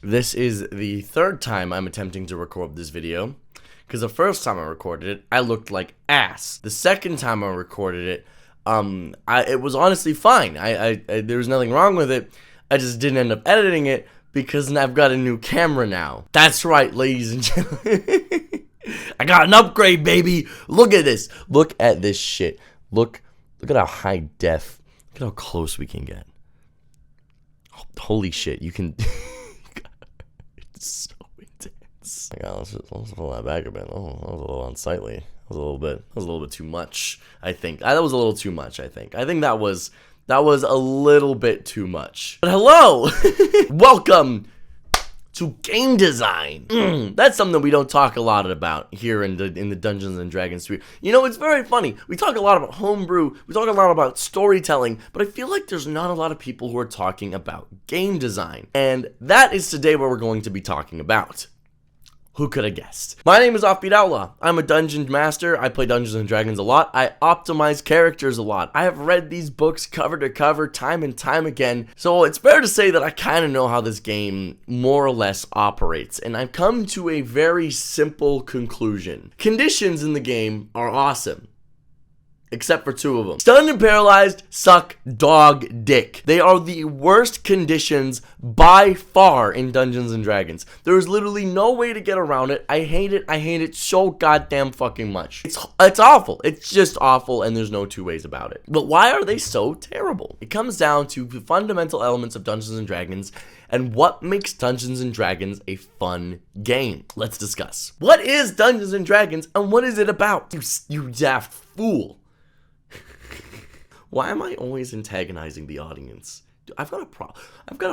This is the third time I'm attempting to record this video, because the first time I recorded it, I looked like ass. The second time I recorded it, it was honestly fine. There was nothing wrong with it. I just didn't end up editing it because I've got a new camera now. That's right, ladies and gentlemen. I got an upgrade, baby. Look at this. Look at this shit. Look at how high def. Look at how close we can get. Holy shit, you can. It's so intense. My God, let's pull that back a bit. Oh, that was a little unsightly. That was a little bit too much. I think that was a little too much. I think that was a little bit too much. But hello, welcome to game design. That's something we don't talk a lot about here in the Dungeons and Dragons sphere. You know, it's very funny. We talk a lot about homebrew, we talk a lot about storytelling, but I feel like there's not a lot of people who are talking about game design. And that is today what we're going to be talking about. Who could have guessed? My name is Offbeat Outlaw. I'm a dungeon master. I play Dungeons and Dragons a lot. I optimize characters a lot. I have read these books cover to cover time and time again. So it's fair to say that I kind of know how this game more or less operates. And I've come to a very simple conclusion. Conditions in the game are awesome. Except for two of them. Stunned and paralyzed suck dog dick. They are the worst conditions by far in Dungeons and Dragons. There is literally no way to get around it. I hate it. I hate it so goddamn fucking much. It's awful. It's just awful, and there's no two ways about it. But why are they so terrible? It comes down to the fundamental elements of Dungeons and Dragons and what makes Dungeons and Dragons a fun game. Let's discuss. What is Dungeons and Dragons, and what is it about? You daft fool. Why am I always antagonizing the audience? Dude, I've got a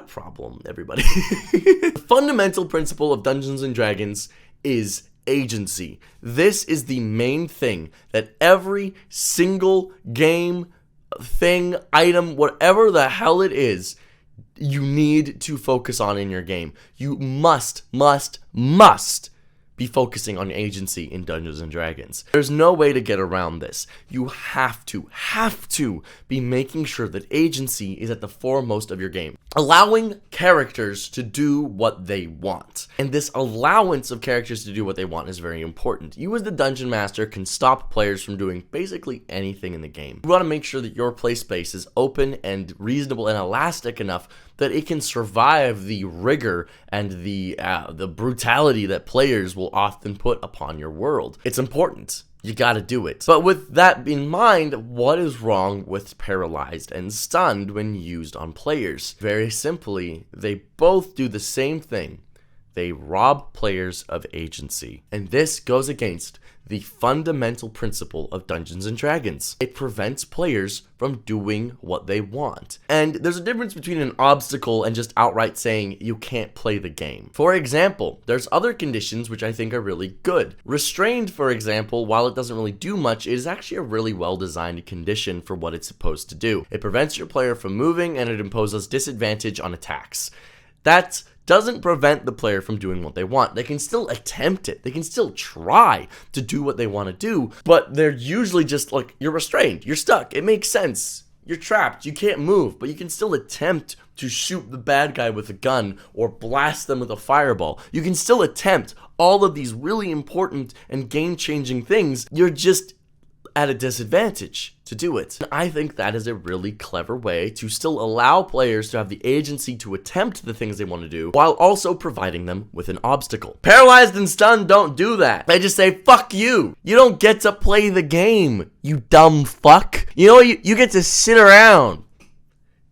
problem, everybody. The fundamental principle of Dungeons and Dragons is agency. This is the main thing that every single game, thing, item, whatever the hell it is, you need to focus on in your game. You must be focusing on agency in Dungeons and Dragons. There's no way to get around this. You have to be making sure that agency is at the foremost of your game. Allowing characters to do what they want. And this allowance of characters to do what they want is very important. You as the dungeon master can stop players from doing basically anything in the game. You want to make sure that your play space is open and reasonable and elastic enough that it can survive the rigor and the brutality that players will often put upon your world. It's important. You gotta do it. But with that in mind, what is wrong with paralyzed and stunned when used on players? Very simply, they both do the same thing. They rob players of agency. And this goes against the fundamental principle of Dungeons and Dragons. It prevents players from doing what they want. And there's a difference between an obstacle and just outright saying you can't play the game. For example, there's other conditions which I think are really good. Restrained, for example, while it doesn't really do much, it is actually a really well-designed condition for what it's supposed to do. It prevents your player from moving and it imposes disadvantage on attacks. That doesn't prevent the player from doing what they want. They can still attempt it. They can still try to do what they want to do, but they're usually just like, you're restrained, you're stuck, it makes sense, you're trapped, you can't move, but you can still attempt to shoot the bad guy with a gun or blast them with a fireball. You can still attempt all of these really important and game-changing things. You're just at a disadvantage to do it. And I think that is a really clever way to still allow players to have the agency to attempt the things they want to do while also providing them with an obstacle. Paralyzed and stunned don't do that. They just say, fuck you. You don't get to play the game, you dumb fuck. You know, you get to sit around.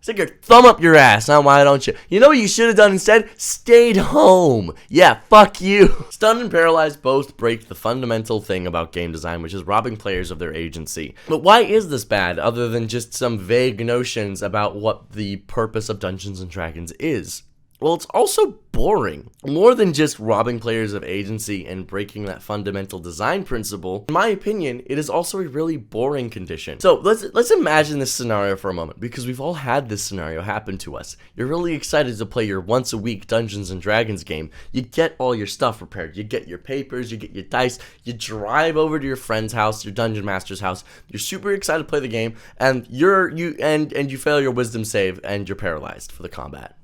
Stick your thumb up your ass, huh? Why don't you? You know what you should have done instead? Stayed home. Yeah, fuck you. Stunned and paralyzed both break the fundamental thing about game design, which is robbing players of their agency. But why is this bad, other than just some vague notions about what the purpose of Dungeons and Dragons is? Well, it's also boring. More than just robbing players of agency and breaking that fundamental design principle, in my opinion, it is also a really boring condition. So let's imagine this scenario for a moment, because we've all had this scenario happen to us. You're really excited to play your once a week Dungeons and Dragons game. You get all your stuff prepared. You get your papers, you get your dice, you drive over to your friend's house, your dungeon master's house. You're super excited to play the game, and you fail your wisdom save and you're paralyzed for the combat.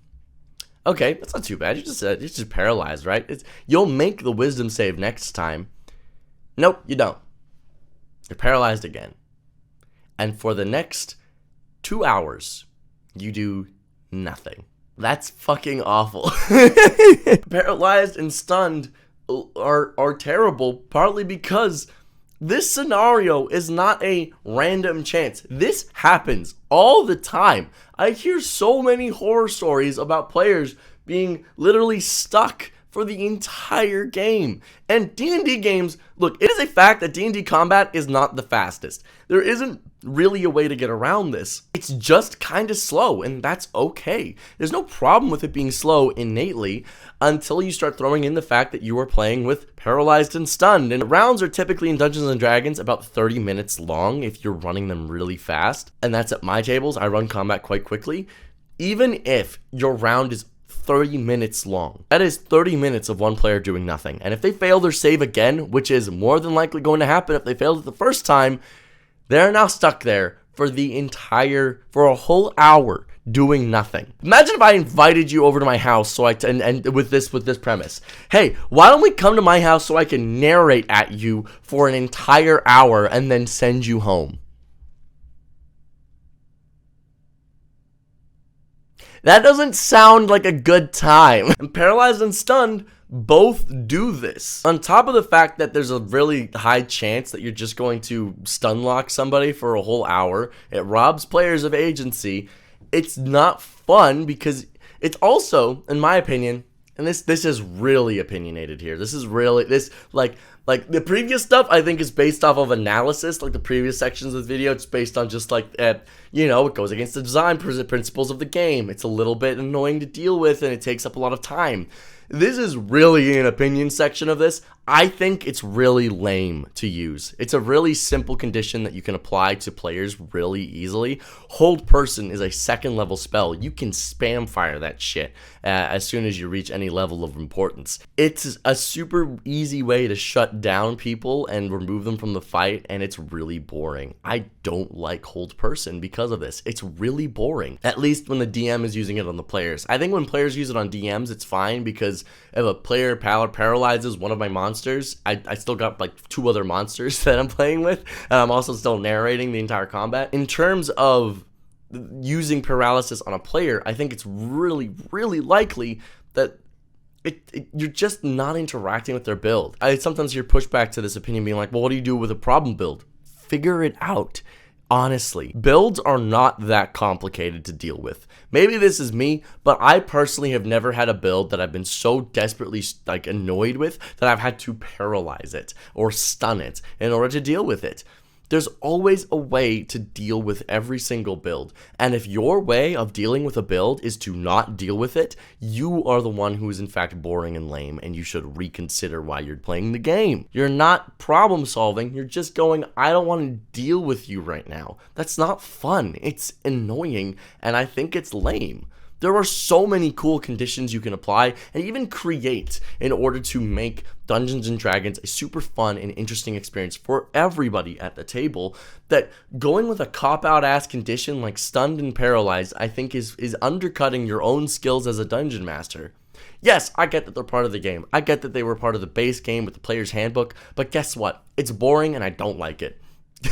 Okay, that's not too bad. You're just paralyzed, right? You'll make the wisdom save next time. Nope, you don't. You're paralyzed again. And for the next 2 hours, you do nothing. That's fucking awful. Paralyzed and stunned are terrible, partly because this scenario is not a random chance. This happens all the time. I hear so many horror stories about players being literally stuck for the entire game. And D&D games, look, it is a fact that D&D combat is not the fastest. There isn't really a way to get around this. It's just kind of slow, and that's okay. There's no problem with it being slow innately until you start throwing in the fact that you are playing with paralyzed and stunned. And rounds are typically in Dungeons & Dragons about 30 minutes long if you're running them really fast. And that's at my tables. I run combat quite quickly. Even if your round is 30 minutes long, that is 30 minutes of one player doing nothing. And if they fail their save again, which is more than likely going to happen if they failed it the first time, they're now stuck there for a whole hour doing nothing. Imagine if I invited you over to my house and with this premise. Hey, why don't we come to my house so I can narrate at you for an entire hour and then send you home? That doesn't sound like a good time. And paralyzed and stunned both do this. On top of the fact that there's a really high chance that you're just going to stun lock somebody for a whole hour, it robs players of agency. It's not fun because it's also, in my opinion, and this is really opinionated here. Like the previous stuff I think is based off of analysis, like the previous sections of the video. It's based on just like, it goes against the design principles of the game. It's a little bit annoying to deal with and it takes up a lot of time. This is really an opinion section of this. I think it's really lame to use. It's a really simple condition that you can apply to players really easily. Hold Person is a second level spell. You can spam fire that shit as soon as you reach any level of importance. It's a super easy way to shut down people and remove them from the fight, and it's really boring. I don't like Hold Person because of this. It's really boring, at least when the DM is using it on the players. I think when players use it on DMs, it's fine because if a player paralyzes one of my monsters, I still got like 2 other monsters that I'm playing with, and I'm also still narrating the entire combat. In terms of using paralysis on a player, I think it's really, really likely that you're just not interacting with their build. I sometimes hear pushback to this opinion being like, well, what do you do with a problem build? Figure it out. Honestly, builds are not that complicated to deal with. Maybe this is me, but I personally have never had a build that I've been so desperately annoyed with that I've had to paralyze it or stun it in order to deal with it. There's always a way to deal with every single build, and if your way of dealing with a build is to not deal with it, you are the one who is in fact boring and lame, and you should reconsider why you're playing the game. You're not problem solving, you're just going, I don't want to deal with you right now. That's not fun, it's annoying, and I think it's lame. There are so many cool conditions you can apply and even create in order to make Dungeons & Dragons a super fun and interesting experience for everybody at the table, that going with a cop-out ass condition like stunned and paralyzed, I think is undercutting your own skills as a dungeon master. Yes, I get that they're part of the game. I get that they were part of the base game with the player's handbook, but guess what? It's boring and I don't like it.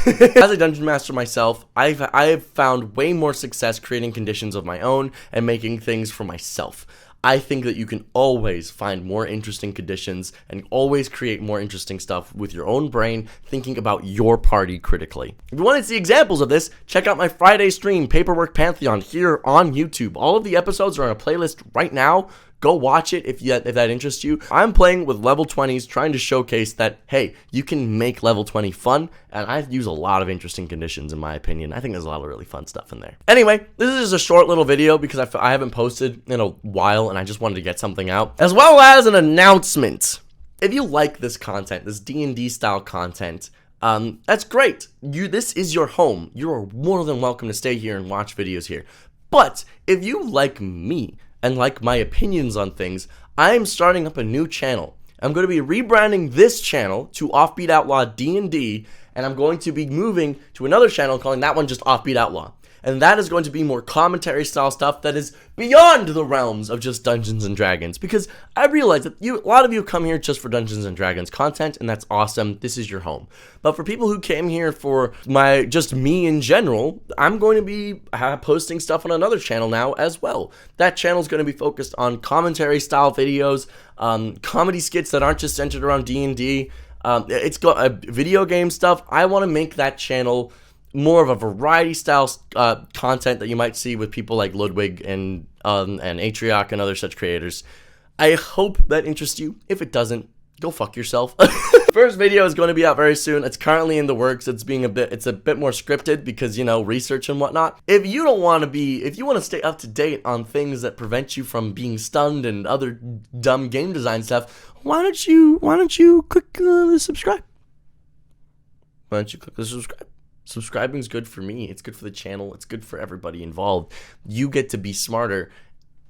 As a dungeon master myself, I have found way more success creating conditions of my own and making things for myself. I think that you can always find more interesting conditions and always create more interesting stuff with your own brain, thinking about your party critically. If you want to see examples of this, check out my Friday stream, Paperwork Pantheon, here on YouTube. All of the episodes are on a playlist right now. Go watch it if that interests you. I'm playing with level 20s, trying to showcase that, hey, you can make level 20 fun, and I use a lot of interesting conditions in my opinion. I think there's a lot of really fun stuff in there. Anyway, this is just a short little video because I haven't posted in a while, and I just wanted to get something out, as well as an announcement. If you like this content, this D&D style content, that's great. This is your home. You are more than welcome to stay here and watch videos here. But if you like me, and like my opinions on things, I'm starting up a new channel. I'm going to be rebranding this channel to Offbeat Outlaw D&D, and I'm going to be moving to another channel, calling that one just Offbeat Outlaw. and that is going to be more commentary style stuff that is beyond the realms of just Dungeons and Dragons, because I realize that a lot of you come here just for Dungeons and Dragons content, and that's awesome. This is your home. But for people who came here for just me in general, I'm going to be posting stuff on another channel now as well. That channel is going to be focused on commentary style videos, comedy skits that aren't just centered around D&D. It's got video game stuff. I want to make that channel more of a variety style content that you might see with people like Ludwig and Atrioc and other such creators. I hope that interests you. If it doesn't, go fuck yourself. First video is going to be out very soon. It's currently in the works. It's a bit more scripted because, you know, research and whatnot. If you want to stay up to date on things that prevent you from being stunned and other dumb game design stuff, why don't you click the subscribe? Why don't you click the subscribe? Subscribing is good for me. It's good for the channel. It's good for everybody involved. You get to be smarter,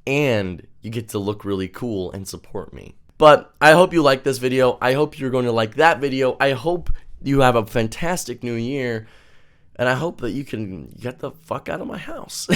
and you get to look really cool and support me. But I hope you like this video. I hope you're going to like that video. I hope you have a fantastic new year, and I hope that you can get the fuck out of my house.